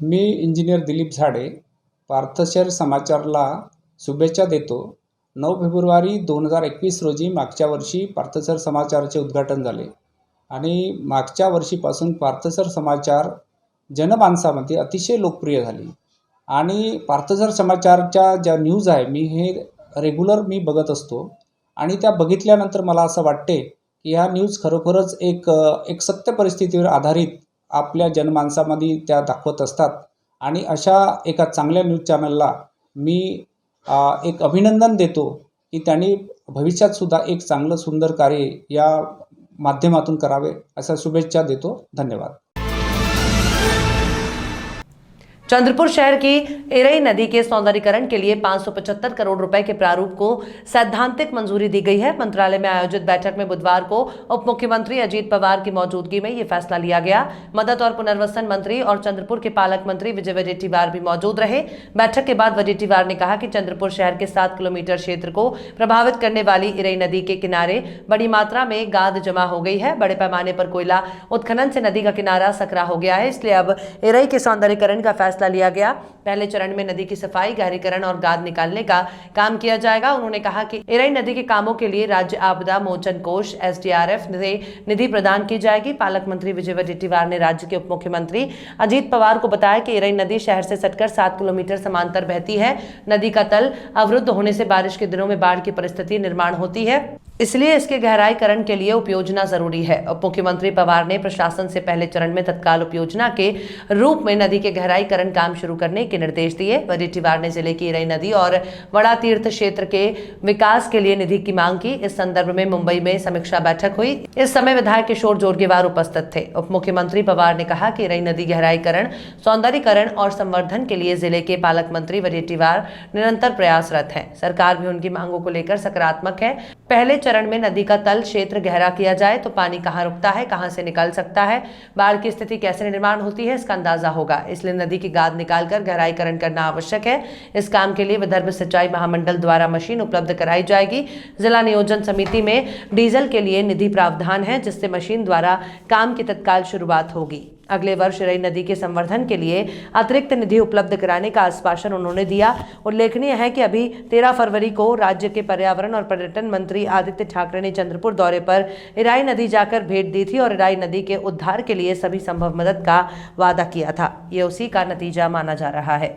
मी engineer Dilip झाडे पार्थशहर समाचारला शुभेच्छा देतो. 9 फेब्रुवारी 2021 रोजी मागच्या वर्षी पार्थशहर समाचारचे उद्घाटन झाले आणि मागच्या वर्षीपासून पार्थशहर समाचार जनमानसामध्ये अतिशय लोकप्रिय झाली आणि पार्थशहर समाचारच्या ज्या न्यूज आहे मी रेग्युलर बघत असतो आणि त्या बघितल्यानंतर मला असं वाटते की ह्या न्यूज खरोखरच एक सत्य परिस्थितीवर आधारित आपल्या जनमानसामध्ये त्या दाखवत असतात आणि अशा एका चांगल्या न्यूज चॅनलला मी एक अभिनंदन देतो की त्यांनी भविष्यात सुद्धा एक चांगलं सुंदर कार्य या माध्यमातून करावे अशा शुभेच्छा देतो. धन्यवाद. चंद्रपुर शहर की इरई नदी के सौंदर्यीकरण के लिए 575 करोड़ रुपए के प्रारूप को सैद्धांतिक मंजूरी दी गई है. मंत्रालय में आयोजित बैठक में बुधवार को उप मुख्यमंत्री अजीत पवार की मौजूदगी में ये फैसला लिया गया. मदद और पुनर्वसन मंत्री और चंद्रपुर के पालक मंत्री विजय वडेट्टीवार भी मौजूद रहे. बैठक के बाद वडेट्टीवार ने कहा कि चंद्रपुर शहर के 7 किलोमीटर क्षेत्र को प्रभावित करने वाली इरई नदी के किनारे बड़ी मात्रा में गाद जमा हो गई है. बड़े पैमाने पर कोयला उत्खनन से नदी का किनारा सकरा हो गया है, इसलिए अब इरई के सौंदर्यीकरण का फैसला लिया गया. पहले चरण में नदी की सफाई, गहरीकरण और गाद निकालने का काम किया जाएगा. उन्होंने कहा कि इरई नदी के कामों के लिए राज्य आपदा मोचन कोष SDRF से निधि प्रदान की जाएगी. पालक मंत्री विजय वडेट्टीवार ने राज्य के उप मुख्यमंत्री अजीत पवार को बताया कि इरई नदी शहर से सटकर 7 किलोमीटर समांतर बहती है. नदी का तल अवरुद्ध होने से बारिश के दिनों में बाढ़ की परिस्थिति निर्माण होती है, इसलिए इसके गहराईकरण के लिए उपयोजना जरूरी है. उप मुख्यमंत्री पवार ने प्रशासन से पहले चरण में तत्काल उपयोजना के रूप में नदी के गहराईकरण काम शुरू करने के निर्देश दिए. वडेट्टीवार ने जिले की इरई नदी और बड़ा तीर्थ क्षेत्र के विकास के लिए निधि की मांग की. इस संदर्भ में मुंबई में समीक्षा बैठक हुई. इस समय विधायक किशोर जोरगेवार उपस्थित थे. उप मुख्यमंत्री पवार ने कहा कि इरई नदी गहराईकरण, सौंदर्यीकरण और संवर्धन के लिए जिले के पालक मंत्री वडेट्टीवार निरंतर प्रयासरत है. सरकार भी उनकी मांगों को लेकर सकारात्मक है. पहले चरण में नदी का तल क्षेत्र गहरा किया जाए तो पानी कहाँ रुकता है, कहाँ से निकल सकता है, बाढ़ की स्थिति कैसे निर्माण होती है, इसका अंदाजा होगा. इसलिए नदी की गाद निकालकर गहराईकरण करना आवश्यक है. इस काम के लिए विदर्भ सिंचाई महामंडल द्वारा मशीन उपलब्ध कराई जाएगी. जिला नियोजन समिति में डीजल के लिए निधि प्रावधान है, जिससे मशीन द्वारा काम की तत्काल शुरुआत होगी. अगले वर्ष इरई नदी के संवर्धन के लिए अतिरिक्त निधि उपलब्ध कराने का आश्वासन उन्होंने दिया. उल्लेखनीय है कि अभी 13 फरवरी को राज्य के पर्यावरण और पर्यटन मंत्री आदित्य ठाकरे ने चंद्रपुर दौरे पर इराई नदी जाकर भेंट दी थी और इराई नदी के उद्धार के लिए सभी संभव मदद का वादा किया था. ये उसी का नतीजा माना जा रहा है.